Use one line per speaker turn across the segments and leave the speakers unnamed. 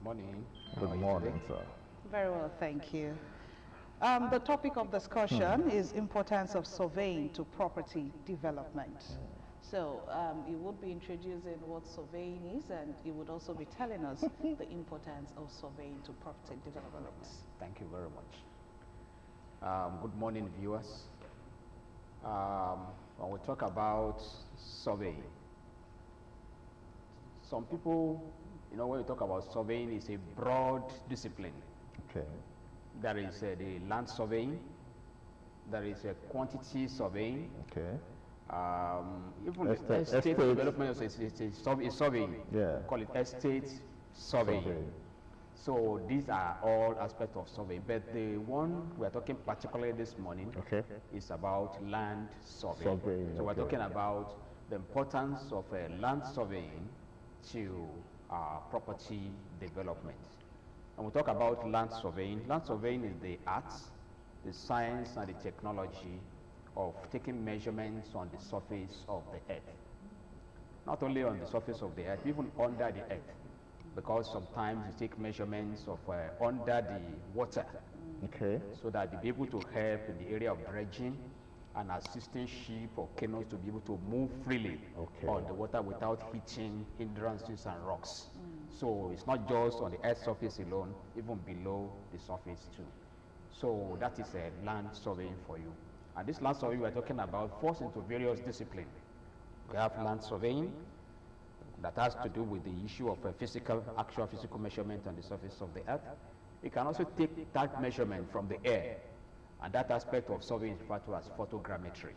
morning.
Good morning, sir.
Very well, thank you. The topic of discussion is importance of surveying to property development. So you would be introducing what surveying is, and you would also be telling us the importance of surveying to property development.
Thank you very much. Good morning, viewers. When we talk about surveying, some people, when we talk about surveying, it's a broad discipline.
Okay.
There is the land surveying, there is a quantity surveying.
Okay.
Even estate development is surveying.
Yeah.
Call it estate surveying. So these are all aspects of surveying. But the one we are talking particularly this morning is about land surveying. So we're talking about the importance of land surveying to property development. And we talk about land surveying. Land surveying is the art, the science, and the technology of taking measurements on the surface of the earth. Not only on the surface of the earth, even under the earth. Because sometimes you take measurements of under the water.
Okay.
So that you'll be able to help in the area of dredging and assisting ship or canoes to be able to move freely on the water without hitting hindrances and rocks. So it's not just on the earth surface alone, even below the surface too. So that is a land surveying for you. And this land surveying we're talking about falls into various disciplines. We have land surveying that has to do with the issue of actual physical measurement on the surface of the earth. You can also take that measurement from the air, and that aspect of surveying is referred to as photogrammetry.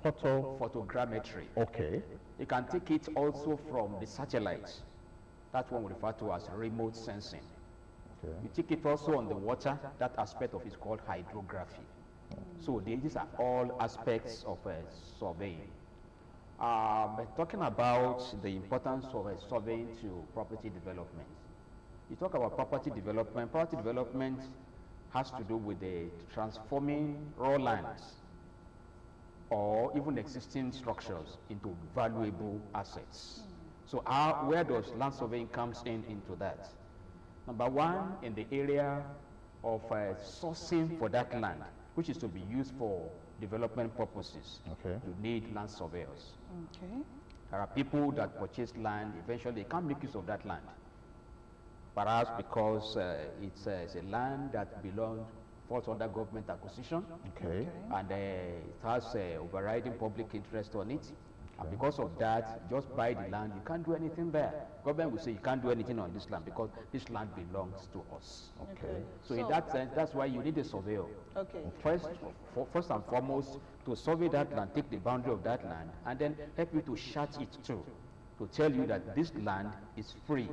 Photogrammetry.
Okay.
You can take it also from the satellites. That one we refer to as remote sensing.
Okay.
You take it also on the water. That aspect of it is called hydrography. So these are all aspects of surveying. Talking about the importance of surveying to property development. You talk about property development. Property development has to do with the transforming raw lands or even existing structures into valuable assets. So where does land surveying comes into that? Number one, in the area of sourcing for that land, which is to be used for development purposes.
Okay.
You need land surveyors.
Okay.
There are people that purchase land, eventually they can't make use of that land. Perhaps because it's a land that falls under government acquisition.
Okay.
And it has overriding public interest on it. And because of that, just buy the land, you can't do anything there. Government will say you can't do anything on this land because this land belongs to us.
Okay.
So in that sense, that's why you need a surveyor.
Okay.
First and foremost, to survey that land, take the boundary of that land, and then help you to chart it too, to tell you that this land is free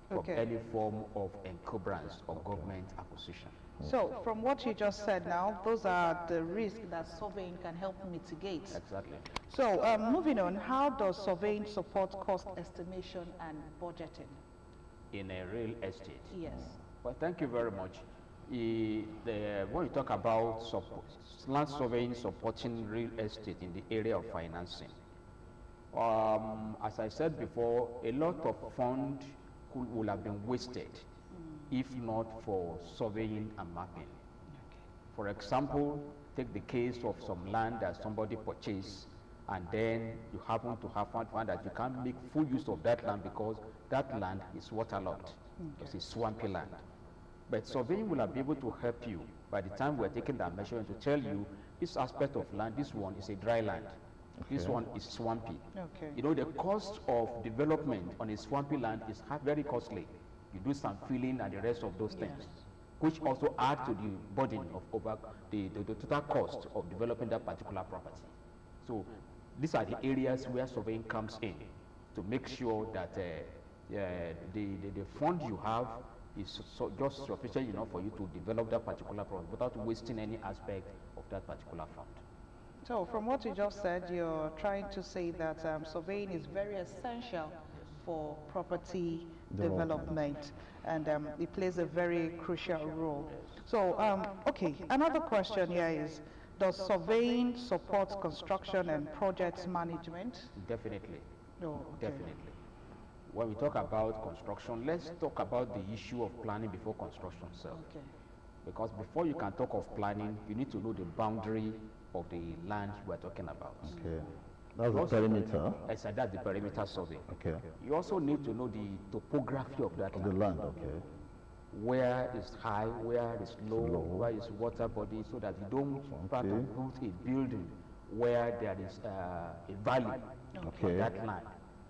from any form of encumbrance or government acquisition.
So from what you just said now, those are the risks that surveying can help mitigate.
Exactly.
So moving on, how does surveying support cost estimation and budgeting?
In a real estate?
Yes.
Well, thank you very much. When you talk about land surveying supporting real estate in the area of financing, as I said before, a lot of funds would have been wasted if not for surveying and mapping. For example, take the case of some land that somebody purchased, and then you happen to have found that you can't make full use of that land because that land is waterlogged. It's a swampy land. But surveying will be able to help you by the time we're taking that measurement to tell you this aspect of land, this one is a dry land. This one is swampy. The cost of development on a swampy land is very costly. You do some filling and the rest of those things, which also add to the burden of the total cost of developing that particular property. So these are the areas where surveying comes in to make sure that the fund you have is just sufficient enough for you to develop that particular property without wasting any aspect of that particular fund.
So from what you just said, you're trying to say that surveying is very essential for property development, and it plays a very crucial role. So, okay, another question here is, does surveying support construction and project management?
Definitely.
Oh, okay.
Definitely. When we talk about construction, let's talk about the issue of planning before construction itself.
Okay.
Because before you can talk of planning, you need to know the boundary of the land you are talking about.
Okay. That's the perimeter.
That's the perimeter survey.
Okay.
You also need to know the topography of that
Of the land, okay.
Where is high, where is low, where is water body, so that you don't start to build a building where there is a valley
Okay.
of that land.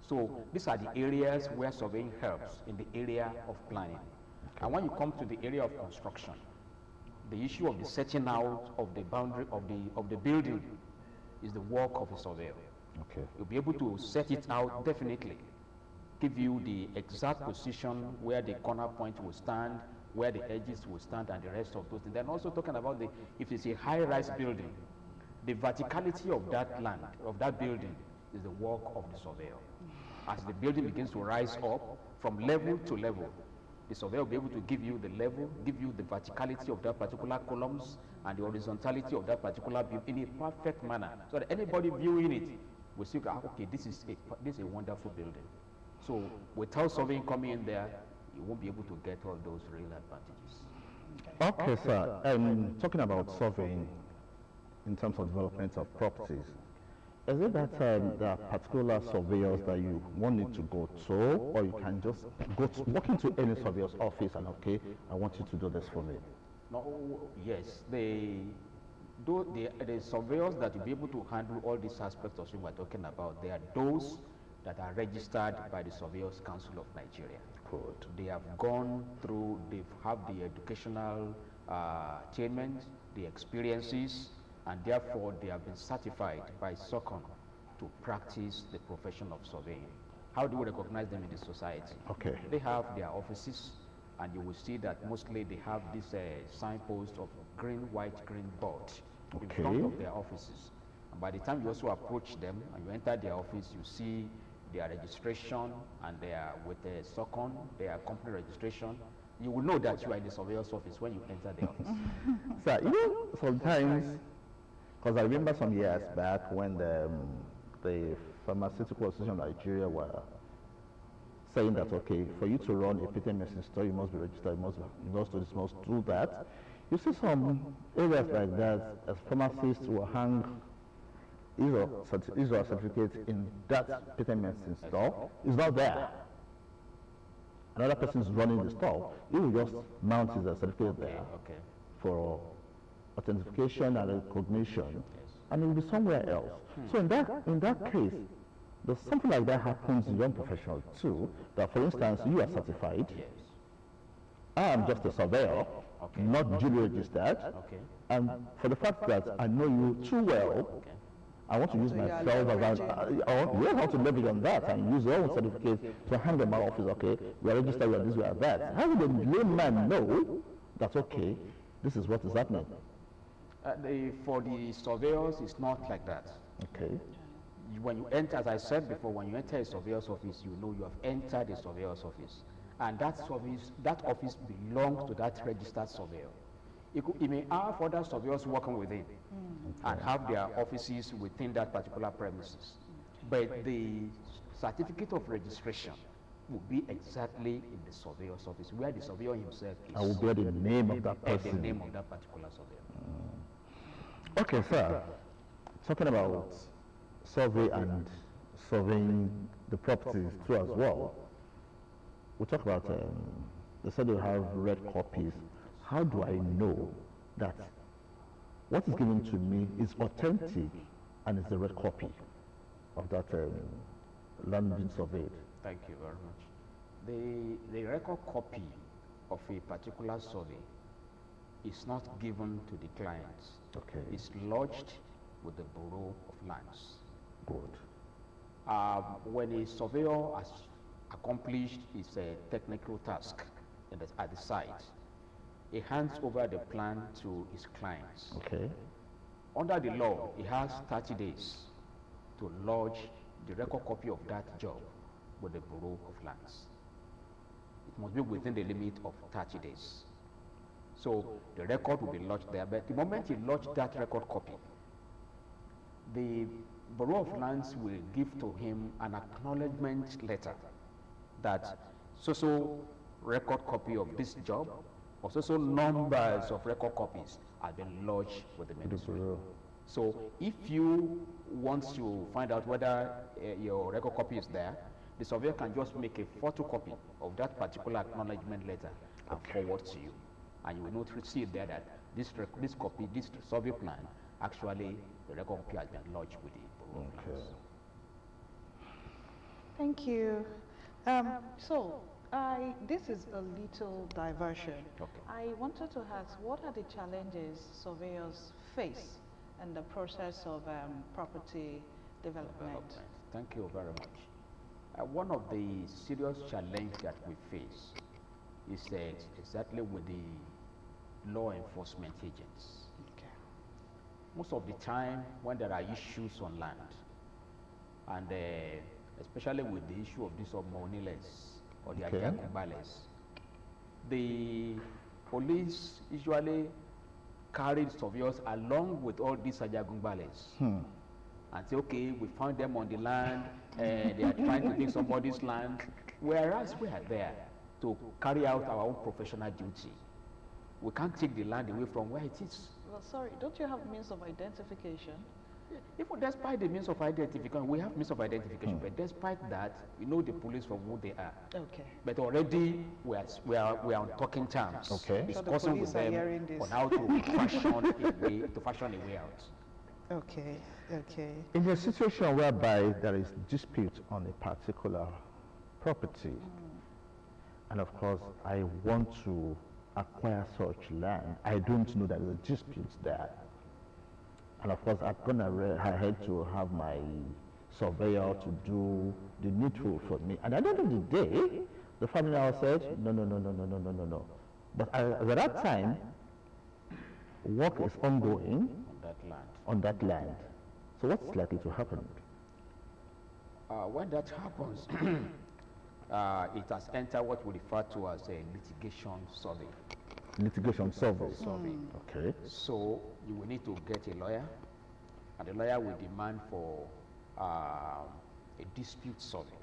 So these are the areas where surveying helps in the area of planning. And when you come to the area of construction, the issue of the setting out of the boundary of the building is the work of a surveyor.
Okay.
You'll be able to set it out definitely, give you the exact position where the corner point will stand, where the edges will stand, and the rest of those things. Then also talking about if it's a high-rise building, the verticality of that land, of that building, is the work of the surveyor. As the building begins to rise up from level to level, the surveyor will be able to give you the level, give you the verticality of that particular columns and the horizontality of that particular building in a perfect manner, so that anybody viewing it will see, okay, this is a wonderful building. So without surveying coming in there, you won't be able to get all those real advantages.
Okay, sir. Talking about surveying in terms of development of properties, is it that there are particular surveyors that you want it to go to, or you can just walk into any surveyor's office and, okay, I want you to do this for me?
No, yes, the surveyors that will be able to handle all these aspects of what we're talking about, they are those that are registered by the Surveyors Council of Nigeria.
Good.
They have gone through, they have the educational attainment, the experiences, and therefore they have been certified by SOCON to practice the profession of surveying. How do we recognize them in the society?
Okay.
They have their offices, and you will see that mostly they have this signpost of green, white, green board in front of their offices. And by the time you also approach them and you enter their office, you see their registration, and they are with the SOCON, their company registration. You will know that you are in the surveyor's office when you enter the office.
Sir, you know, sometimes, because I remember some years back when the Pharmaceutical Association of Nigeria were saying that, okay, for you to run a patent medicine store, you must be registered, you must do that. You see some areas like that, as pharmacists will hang Israel certificate in that patent medicine store. It's not there. Another person is running the store. He will just mount his certificate there for authentication and recognition, and it will be somewhere else. So in that case, there's something like that happens in your professional too. That, for instance, you are certified. I am just a surveyor, not duly registered, and for the fact that I know you too well, I want to use myself as I want to leverage on that and use your own certificate to hand them my office. Okay, we are registered, we are this, we are that. How would a layman know that, okay, this is what is happening?
For the surveyors, it's not like that.
Okay.
When you enter, as I said before, when you enter a surveyor's office, you know you have entered a surveyor's office. And that office belongs to that registered surveyor. He may have other surveyors working with him and have their offices within that particular premises. But the certificate of registration will be exactly in the surveyor's office, where the surveyor himself is.
I will bear the name of that person.
The name of that particular surveyor.
Okay, sir. Talking about survey and surveying the properties too as well. We talk about, they said they have red copies. How do I know that what is given to me is authentic and is the red copy of that land being surveyed?
Thank you very much. The record copy of a particular survey is not given to the clients.
Okay.
It's lodged with the Bureau of Lands.
Good.
When a surveyor has accomplished his technical task at the site, he hands over the plan to his clients.
Okay.
Under the law, he has 30 days to lodge the record copy of that job with the Bureau of Lands. It must be within the limit of 30 days. So the record will be lodged there, but the moment he lodged that record copy, the Bureau of Lands will give to him an acknowledgement letter that so record copy of this job or so numbers of record copies have been lodged with the ministry. So if you want to find out whether your record copy is there, the surveyor can just make a photocopy of that particular acknowledgement letter and forward to you. And you will not see there that this copy, this survey plan, actually the record copy has been lodged with the borough plans.
Thank you. This is a little diversion.
Okay.
I wanted to ask, what are the challenges surveyors face in the process of property development?
Thank you very much. One of the serious challenges that we face is exactly with the law enforcement agents.
Okay.
Most of the time when there are issues on land, and especially with the issue of these Moniles or the Abeokuta, the police usually carried surveyors along with all these Ajagungbales and say, okay, we found them on the land, they are trying to take somebody's land, whereas we are there to carry out our own professional duty. We can't take the land away from where it is.
Well, sorry, don't you have means of identification?
Even despite the means of identification, we have means of identification, but despite that, we know the police from who they are.
Okay.
But already we are on talking terms.
Okay.
Discussing with them on how to fashion a way out.
Okay, okay.
In a situation whereby there is dispute on a particular property, and of course I want to acquire such land, I don't know that there is a dispute there. And of course, I'm going to ahead to have my surveyor to do the needful for me. And at the end of the day, the family house said, no. But at that time, work is ongoing on that land. So what's likely to happen?
When that happens, it has entered what we refer to as a litigation survey.
Litigation survey. Okay.
So you will need to get a lawyer, and the lawyer will demand for a dispute survey.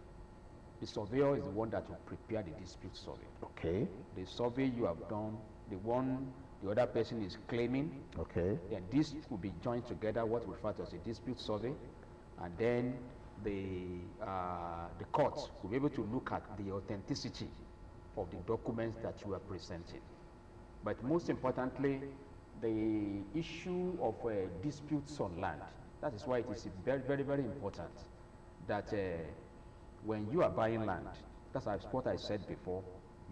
The surveyor is the one that will prepare the dispute survey.
Okay.
The survey you have done, the other person is claiming.
Okay.
Then this will be joined together, what we refer to as a dispute survey, and then the court will be able to look at the authenticity of the documents that you are presenting. But most importantly, the issue of disputes on land. That is why it is very, very, very important that when you are buying land, that's what I said before,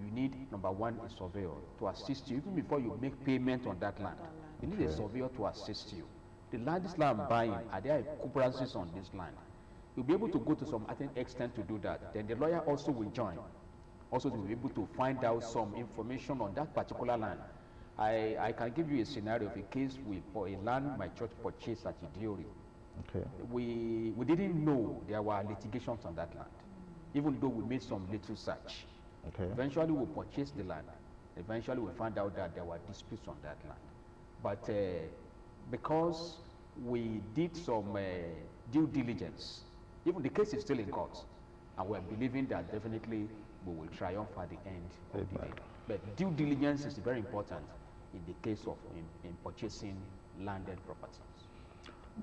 you need, number one, a surveyor to assist you. Even before you make payment on that land, you need a surveyor to assist you. The land, this land I'm buying, are there encumbrances on this land? You'll be able to go to some extent to do that. Then the lawyer also will join. Also to be able to find out some information on that particular land. I can give you a scenario of a case for a land my church purchased at Idiori.
Okay.
We didn't know there were litigations on that land, even though we made some little search.
Okay.
Eventually we purchased the land. Eventually we found out that there were disputes on that land. But because we did some due diligence, even the case is still in court, and we're believing that definitely we will triumph at the end of the day. But due diligence is very important in the case of in purchasing landed properties.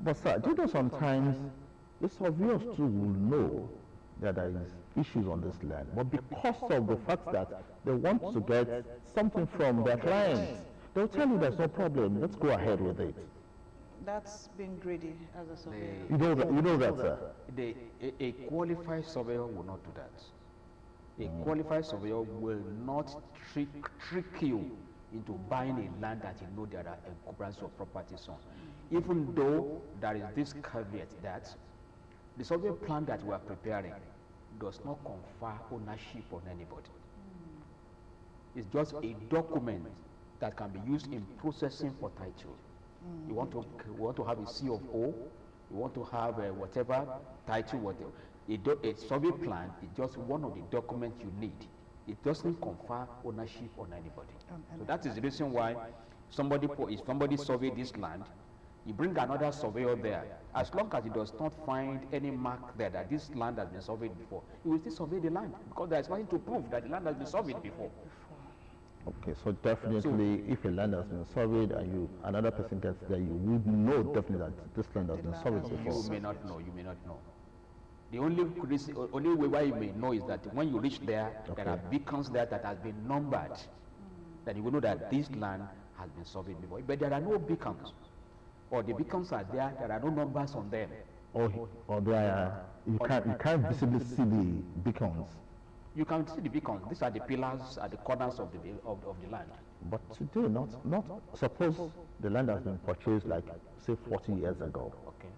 But sir, do you know sometimes the surveyors too will know that there is issues on this land, but because of the fact that they want to get something from their clients, they'll tell you there's no problem, let's go ahead with it.
That's being greedy as a surveyor.
You know that, sir?
A qualified surveyor will not do that. A qualified surveyor will not trick you into buying a land that you know there are encumbrances of properties on. Even though there is this caveat that the survey plan that we are preparing does not confer ownership on anybody. It's just a document that can be used in processing for title. You want to have a C of O, you want to have whatever title, whatever. A survey plan is just one of the documents you need. It doesn't confer ownership on anybody. So that is the reason why if somebody surveyed this land, you bring another surveyor there, as long as he does not find any mark there that this land has been surveyed before, he will still survey the land because there is nothing to prove that the land has been surveyed before.
Okay, so definitely if a land has been surveyed and another person gets there, you would know definitely that this land has been surveyed before.
You may not know, you may not know. The only way why you may know is that when you reach there, there are beacons there that has been numbered. Then you will know that this land has been surveyed before. But there are no beacons. Or the beacons are there, there are no numbers on them.
Or there are, you can't visibly see the beacons.
You can see the beacons. These are the pillars at the corners of the land.
But today, not suppose the land has been purchased like say 40 years ago.
Okay.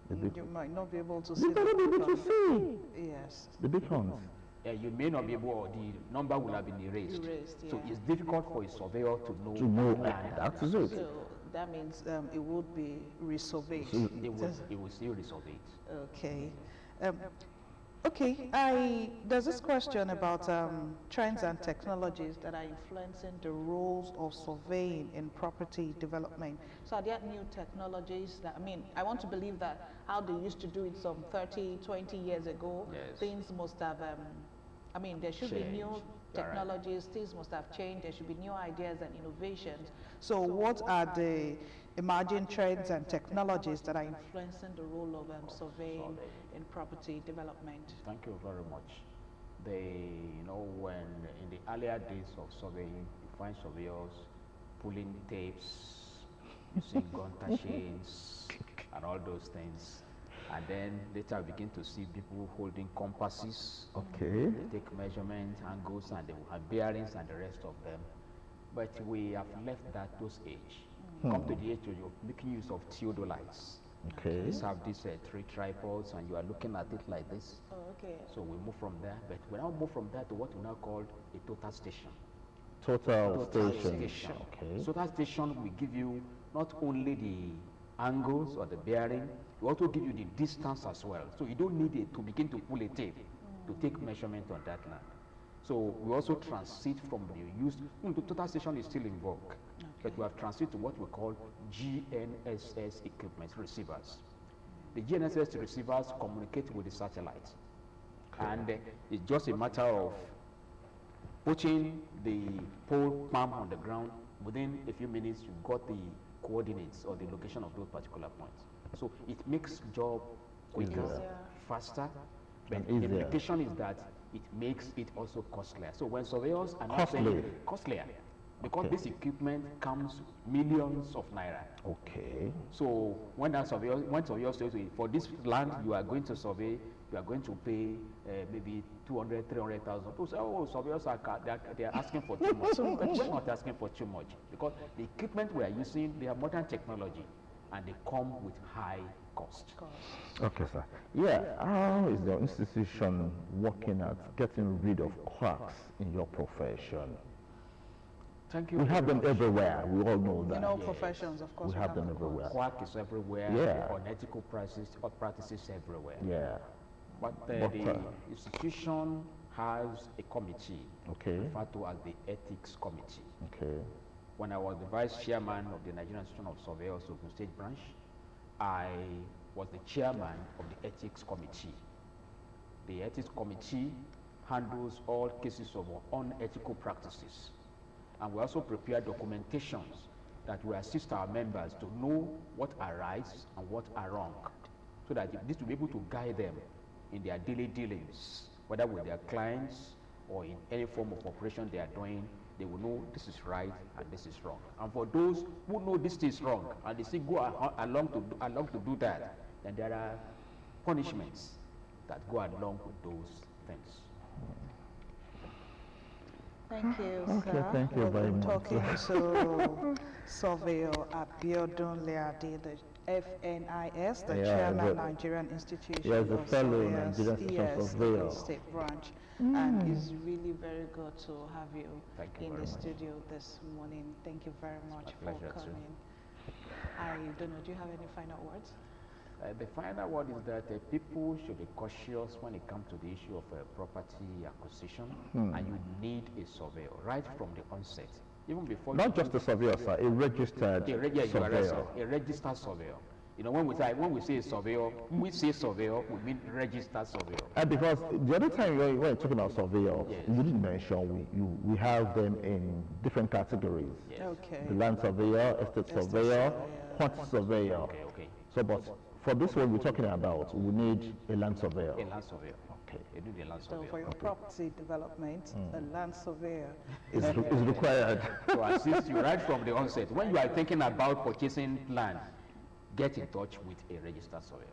You might not be able to see.
You might not be able to see.
Yes.
The beacons.
You may not be able, or the number will have been erased. So it's difficult for a surveyor to know
that is it.
So that means it would be resurveyed.
It will still resurvey it.
Okay. Okay, there's this question about trends and technologies that are influencing the roles of surveying in property development. So are there new technologies that, I want to believe that how they used to do it some 30, 20 years ago, things must have, there should be new technologies, things must have changed, there should be new ideas and innovations. So what are the emerging trends and technologies that are influencing the role of surveying in property development?
Thank you very much. When in the earlier days of surveying, you find surveyors pulling tapes, using gunter chains, and all those things. And then later we begin to see people holding compasses.
Okay.
They take measurement, angles, and they will have bearings and the rest of them. But we have left those age. Come to the age of making use of theodolites.
Okay.
These have these 3 tripods, and you are looking at it like this.
Oh, okay.
So we move from there, but we now move from there to what we now call a total station.
Total station. Okay.
Total station will give you not only the angles or the bearing, it will also give you the distance as well. So you don't need it to begin to pull a tape to take measurement on that land. So we also transit from the use, the total station is still in vogue, but we have transited to what we call GNSS equipment receivers. The GNSS receivers communicate with the satellite, and it's just a matter of putting the pole palm on the ground. Within a few minutes, you've got the coordinates or the location of those particular points. So it makes job quicker, faster, but the implication is that it makes it also costlier. So when surveyors are not saying costlier, because this equipment comes millions of naira.
Okay.
So when surveyors say for this land you are going to survey, you are going to pay maybe 200, 300,000. People say, oh, surveyors they are asking for too much. But we're not asking for too much because the equipment we are using, they are modern technology, and they come with high cost.
Okay, sir. Yeah, how is the institution working at getting rid of quacks in your profession?
Thank you.
We have them everywhere. We all know that.
In all professions, of course.
We have them everywhere.
Quack is everywhere.
Yeah.
Unethical practices everywhere.
Yeah.
But the institution has a committee, referred to as the Ethics Committee.
Okay.
When I was the vice chairman of the Nigerian Institution of Surveyors Ogun State branch, I was the chairman of the Ethics Committee. The Ethics Committee handles all cases of unethical practices. And we also prepare documentations that will assist our members to know what are right and what are wrong, so that this will be able to guide them in their daily dealings, whether with their clients or in any form of operation they are doing. They will know this is right and this is wrong. And for those who know this is wrong and they still go along to do that, then there are punishments that go along with those things.
Thank you,
okay,
sir.
Thank you very much.
Talking to Surveyor Abiodun LIADI, the FNIS, the chairman, Nigerian Institution of Surveyors, State Branch. And it's really very good to have you in the studio this morning. Thank you very much for coming. I don't know, do you have any final words?
The final word is that people should be cautious when it comes to the issue of property acquisition, and you need a surveyor right from the onset. Even before.
Not just a surveyor, sir, a registered surveyor.
A registered surveyor. You know, when we say surveyor, we mean registered surveyor.
And because the other time when you're talking about surveyors,
yes.
you didn't mention we have them in different categories.
Yes.
Okay.
The land surveyor, estate surveyor, quantity surveyor.
Okay, okay.
So, but for this one we're talking about, we need a land surveyor.
A land surveyor.
Okay.
You do the land
So
surveyor.
for your property development, a land surveyor.
Is required.
To assist you right from the onset. When you are thinking about purchasing land, get in touch with a registered surveyor.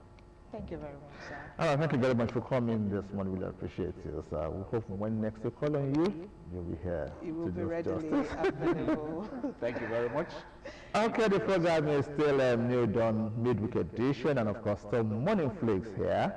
Thank you very much, sir.
All right, thank you very much for coming this morning. We appreciate you. So we hope when next we call on you, you'll be here.
You will
to
be
do
readily
justice.
Available. Thank you very much.
Okay, the program is still New Dawn Midweek edition, and of course still Morning Flakes here.